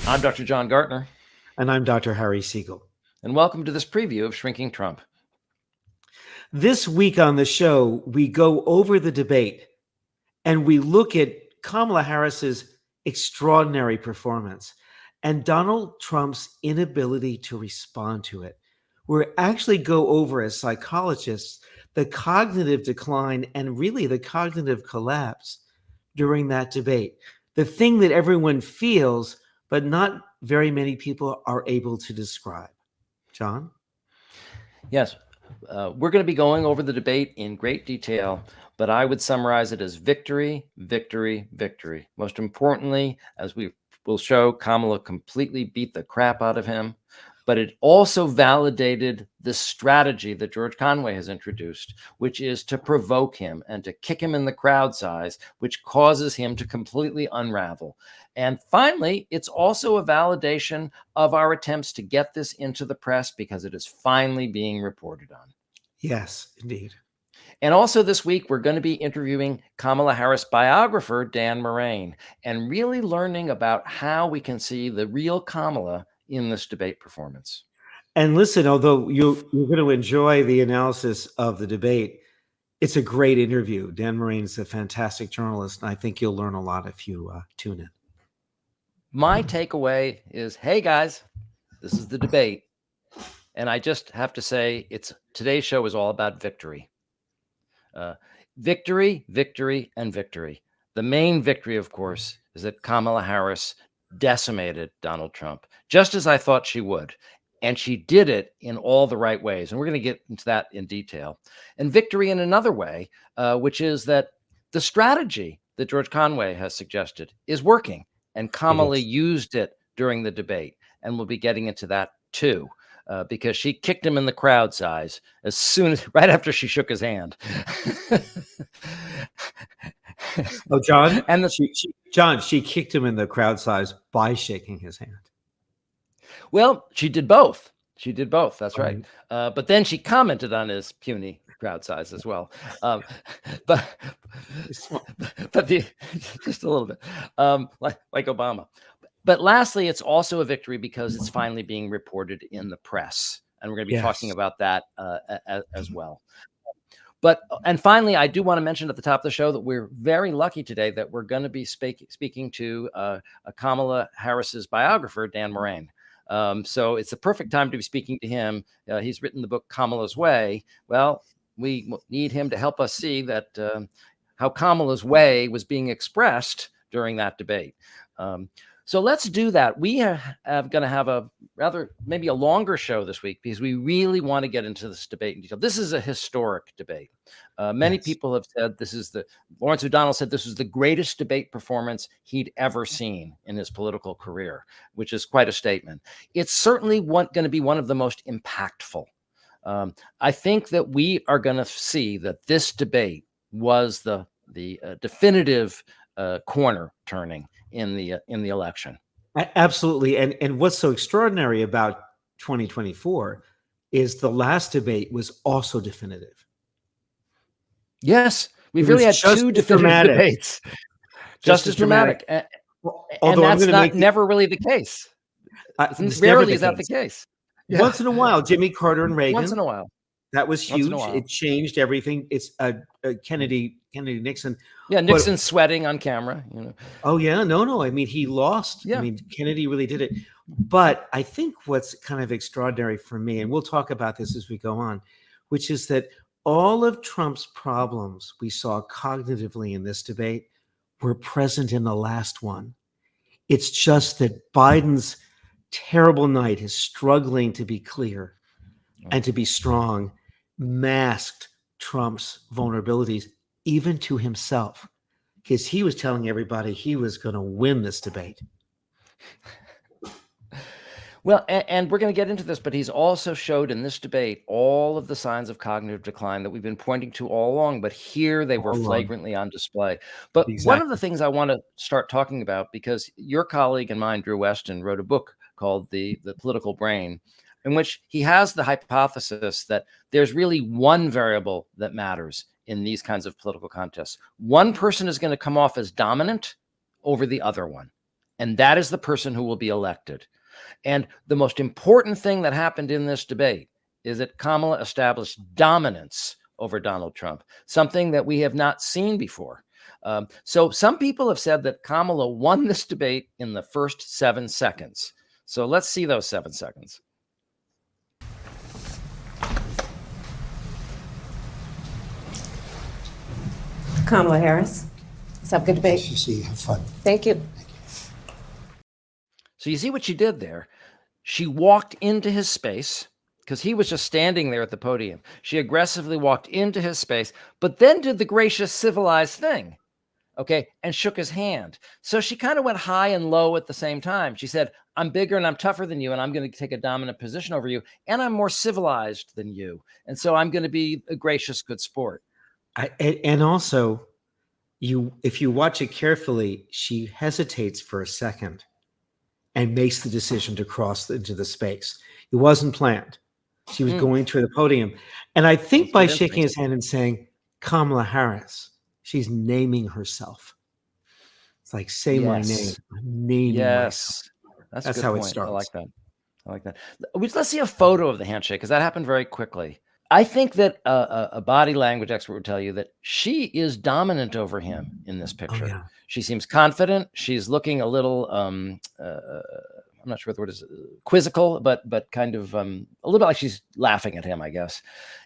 I'm Dr. John Gartner. And I'm Dr. Harry Segal. And welcome to this preview of Shrinking Trump. This week on the show, we go over the debate and we look at Kamala Harris's extraordinary performance and Donald Trump's inability to respond to it. We actually go over, as psychologists, the cognitive decline and really the cognitive collapse during that debate. The thing that everyone feels, but not very many people are able to describe. John? Yes, we're going to be going over the debate in great detail, but I would summarize it as victory, victory, victory. Most importantly, as we will show, Kamala completely beat the crap out of him, but it also validated the strategy that George Conway has introduced, which is to provoke him and to kick him in the crowd size, which causes him to completely unravel. And finally, it's also a validation of our attempts to get this into the press because it is finally being reported on. Yes, indeed. And also this week, we're going to be interviewing Kamala Harris biographer Dan Moraine and really learning about how we can see the real Kamala in this debate performance. And listen, although you're going to enjoy the analysis of the debate, it's a great interview. Dan Moraine's a fantastic journalist, and I think you'll learn a lot if you tune in. My takeaway is, hey guys, this is the debate. And I just have to say, today's show is all about victory. Victory, victory, and victory. The main victory, of course, is that Kamala Harris decimated Donald Trump, just as I thought she would. And she did it in all the right ways. And we're going to get into that in detail. And victory in another way, which is that the strategy that George Conway has suggested is working. And Kamala used it during the debate. And we'll be getting into that too. Because she kicked him in the crowd size right after she shook his hand. Oh, John, and she kicked him in the crowd size by shaking his hand. Well, she did both. She did both. That's right. But then she commented on his puny crowd size as well. But just a little bit, like Obama. But lastly, it's also a victory because it's finally being reported in the press. And we're going to be talking about that as well. And finally, I do want to mention at the top of the show that we're very lucky today that we're going to be speaking to Kamala Harris's biographer, Dan Moraine. So it's the perfect time to be speaking to him. He's written the book Kamala's Way. Well, we need him to help us see that how Kamala's way was being expressed during that debate. So let's do that. We are going to have maybe a longer show this week because we really want to get into this debate in detail. This is a historic debate. Many people have said Lawrence O'Donnell said this was the greatest debate performance he'd ever seen in his political career, which is quite a statement. It's certainly going to be one of the most impactful. I think that we are going to see that this debate was the definitive corner turning in the election. Absolutely. And what's so extraordinary about 2024 is the last debate was also definitive. Yes, we've really had two definitive debates. Just as dramatic. And that's never really the case. Rarely is that the case. Yeah. Once in a while, Jimmy Carter and Reagan. Once in a while. That was huge. It changed everything. It's Kennedy, Nixon. Yeah, Nixon sweating on camera. Oh yeah, no. I mean, he lost. Yeah. I mean, Kennedy really did it. But I think what's kind of extraordinary for me, and we'll talk about this as we go on, which is that all of Trump's problems we saw cognitively in this debate were present in the last one. It's just that Biden's terrible night, his struggling to be clear and to be strong, masked Trump's vulnerabilities, even to himself, because he was telling everybody he was going to win this debate. Well, and we're going to get into this, but he's also showed in this debate all of the signs of cognitive decline that we've been pointing to all along, but here they were flagrantly on display. But one of the things I want to start talking about, because your colleague and mine, Drew Weston, wrote a book called The Political Brain, in which he has the hypothesis that there's really one variable that matters in these kinds of political contests. One person is going to come off as dominant over the other one. And that is the person who will be elected. And the most important thing that happened in this debate is that Kamala established dominance over Donald Trump, something that we have not seen before. So some people have said that Kamala won this debate in the first 7 seconds. So let's see those 7 seconds. Kamala Harris. Let's have a good debate. Nice to see you. Have fun. Thank you. So you see what she did there? She walked into his space because he was just standing there at the podium. She aggressively walked into his space, but then did the gracious, civilized thing, okay, and shook his hand. So she kind of went high and low at the same time. She said, I'm bigger and I'm tougher than you, and I'm going to take a dominant position over you, and I'm more civilized than you, and so I'm going to be a gracious, good sport. And also, if you watch it carefully, she hesitates for a second and makes the decision to cross into the space. It wasn't planned. She was going to the podium. And I think by shaking his hand and saying, Kamala Harris, she's naming herself. It's like, say my name. I'm naming myself. That's how it starts. I like that. I like that. Let's see a photo of the handshake, because that happened very quickly. I think that a body language expert would tell you that she is dominant over him in this picture. Oh, yeah. She seems confident. She's looking a little, I'm not sure what the word is, quizzical, but kind of a little bit like she's laughing at him, I guess.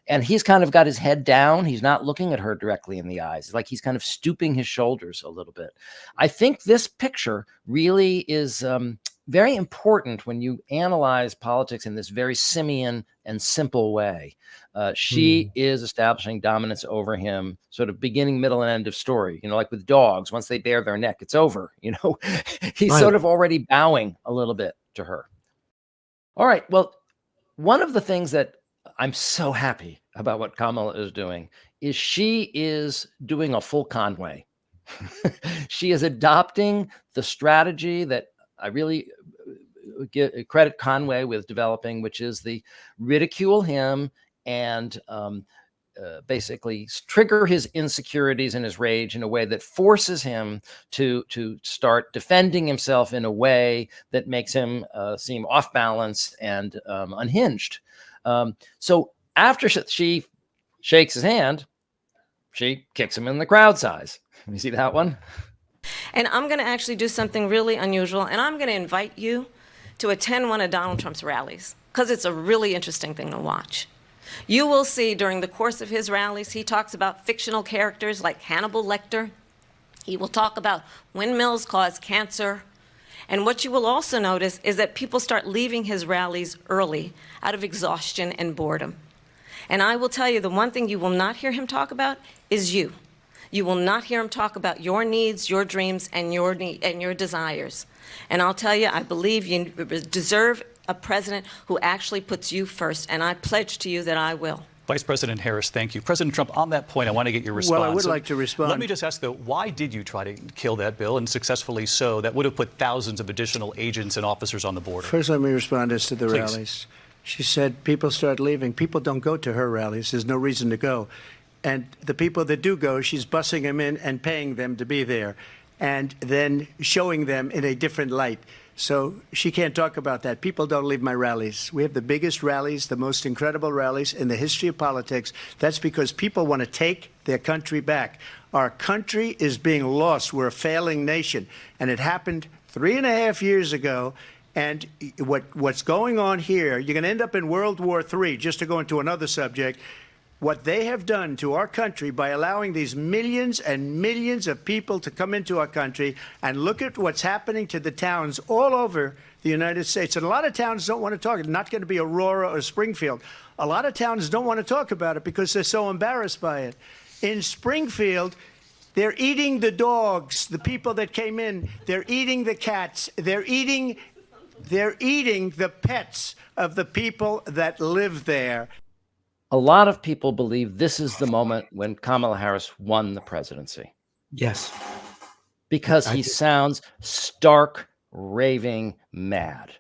And he's kind of got his head down. He's not looking at her directly in the eyes. It's like he's kind of stooping his shoulders a little bit. I think this picture really is very important when you analyze politics in this very simian and simple way. She is establishing dominance over him, sort of beginning, middle, and end of story. You know, like with dogs, once they bare their neck, it's over. You know, he's sort of already bowing a little bit to her. All right. Well, one of the things that I'm so happy about what Kamala is doing is she is doing a full Conway. She is adopting the strategy that I really credit Conway with developing, which is the ridicule him and basically trigger his insecurities and his rage in a way that forces him to start defending himself in a way that makes him seem off balance and unhinged. So after she shakes his hand, she kicks him in the crowd size. You see that one? And I'm going to actually do something really unusual, and I'm going to invite you to attend one of Donald Trump's rallies, because it's a really interesting thing to watch. You will see during the course of his rallies, he talks about fictional characters like Hannibal Lecter. He will talk about windmills cause cancer. And what you will also notice is that people start leaving his rallies early out of exhaustion and boredom. And I will tell you, the one thing you will not hear him talk about is you. You will not hear him talk about your needs, your dreams, and your desires. And I'll tell you, I believe you deserve a president who actually puts you first, and I pledge to you that I will. Vice President Harris, thank you. President Trump, on that point, I want to get your response. Well, I would like to respond. Let me just ask, though, why did you try to kill that bill, and successfully so? That would have put thousands of additional agents and officers on the border. First, let me respond as to the Please. rallies. She said people start leaving. People don't go to her rallies. There's no reason to go. And the people that do go, she's bussing them in and paying them to be there, and then showing them in a different light. So she can't talk about that. People don't leave my rallies. We have the biggest rallies, the most incredible rallies in the history of politics. That's because people want to take their country back. Our country is being lost. We're a failing nation. And it happened 3.5 years ago. And what's going on here, you're going to end up in World War III, just to go into another subject. What they have done to our country by allowing these millions and millions of people to come into our country, and look at what's happening to the towns all over the United States. And a lot of towns don't want to talk. It's not going to be Aurora or Springfield. A lot of towns don't want to talk about it because they're so embarrassed by it. In Springfield, they're eating the dogs, the people that came in. They're eating the cats. They're eating the pets of the people that live there. A lot of people believe this is the moment when Kamala Harris won the presidency. Yes. Because he sounds stark, raving mad.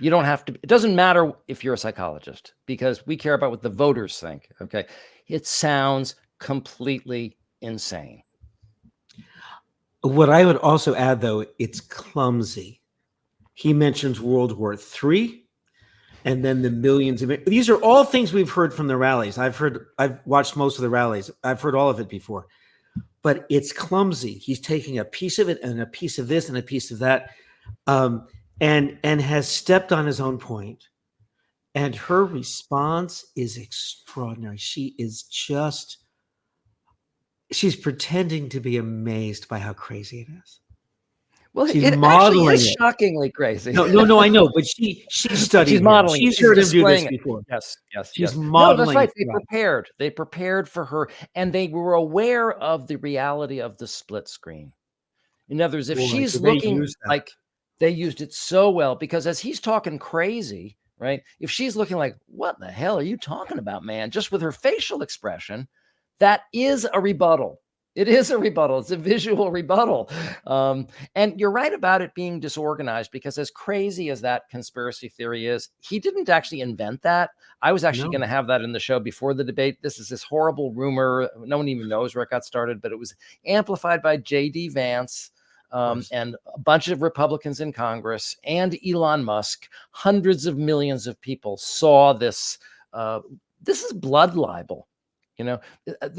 You don't have to, it doesn't matter if you're a psychologist, because we care about what the voters think, okay? It sounds completely insane. What I would also add, though, it's clumsy. He mentions World War III, and then the millions of these are all things we've heard from the rallies. I've watched most of the rallies. I've heard all of it before, but it's clumsy. He's taking a piece of it and a piece of this and a piece of that, and has stepped on his own point. And her response is extraordinary. She's pretending to be amazed by how crazy it is. Well, she's it modeling actually is shockingly crazy. No, I know, but she's studying. She's modeling. She's heard him do this before. Yes. She's modeling. No, that's right. They prepared for her, and they were aware of the reality of the split screen. In other words, if she's looking like, they used it so well, because as he's talking crazy, right? If she's looking like, what the hell are you talking about, man? Just with her facial expression, that is a rebuttal. It is a rebuttal. It's a visual rebuttal. And you're right about it being disorganized, because as crazy as that conspiracy theory is, he didn't actually invent that. I was actually going to have that in the show before the debate. This is this horrible rumor. No one even knows where it got started, but it was amplified by J.D. Vance and a bunch of Republicans in Congress and Elon Musk. Hundreds of millions of people saw this. This is blood libel. You know,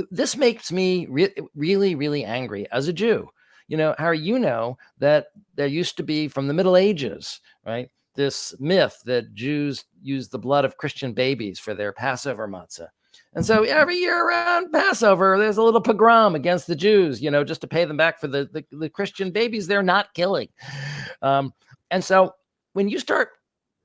this makes me really, really angry as a Jew. You know, Harry, you know that there used to be, from the Middle Ages, right, this myth that Jews use the blood of Christian babies for their Passover matzah. And so every year around Passover, there's a little pogrom against the Jews, you know, just to pay them back for the Christian babies they're not killing. And so when you start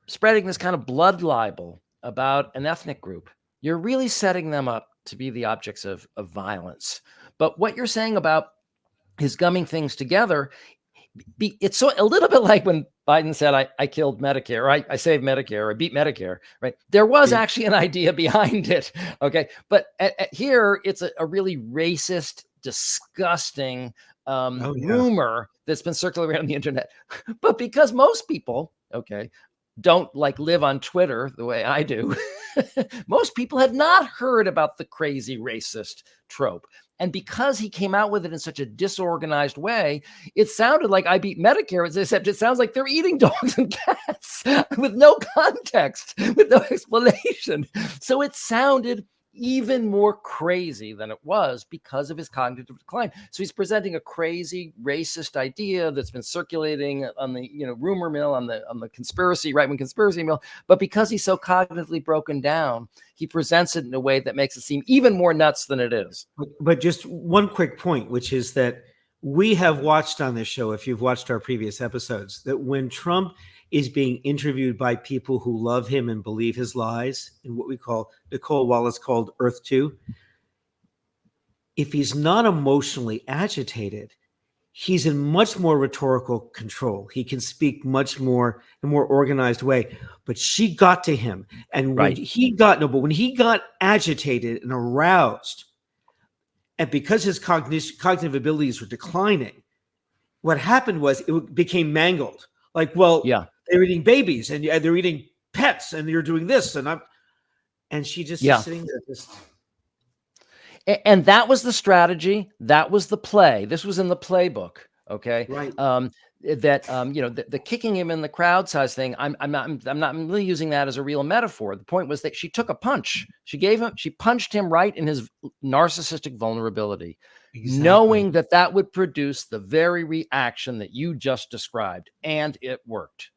spreading this kind of blood libel about an ethnic group, you're really setting them up to be the objects of violence. But what you're saying about his gumming things together, it's so a little bit like when Biden said, I killed Medicare, or I saved Medicare, or I beat Medicare, right? There was actually an idea behind it, okay? But here, it's a really racist, disgusting rumor that's been circulating around the internet. But because most people, okay, don't like live on Twitter the way I do, most people had not heard about the crazy racist trope. And because he came out with it in such a disorganized way, it sounded like I beat Medicare, except it sounds like they're eating dogs and cats with no context, with no explanation. So it sounded even more crazy than it was because of his cognitive decline. So he's presenting a crazy racist idea that's been circulating on the rumor mill, on the conspiracy, right-wing conspiracy mill. But because he's so cognitively broken down, he presents it in a way that makes it seem even more nuts than it is. But just one quick point, which is that we have watched on this show, if you've watched our previous episodes, that when Trump is being interviewed by people who love him and believe his lies, in what Nicole Wallace called Earth 2, if he's not emotionally agitated, he's in much more rhetorical control. He can speak much more in a more organized way. But she got to him. And when he got agitated and aroused, and because his cognitive abilities were declining, what happened was it became mangled. Like, they're eating babies and they're eating pets and you're doing this. And she just is sitting there just. And that was the strategy. That was the play. This was in the playbook. Okay. Right. The kicking him in the crowd size thing. I'm not really using that as a real metaphor. The point was that she took a punch. She punched him right in his narcissistic vulnerability, knowing that would produce the very reaction that you just described. And it worked.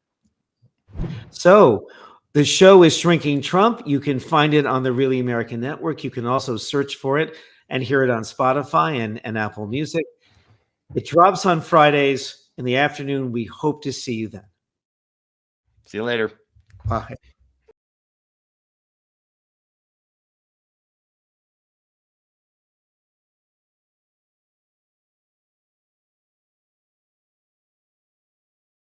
So the show is Shrinking Trump. You can find it on the Really American Network. You can also search for it and hear it on Spotify and Apple Music. It drops on Fridays in the afternoon. We hope to see you then. See you later. Bye.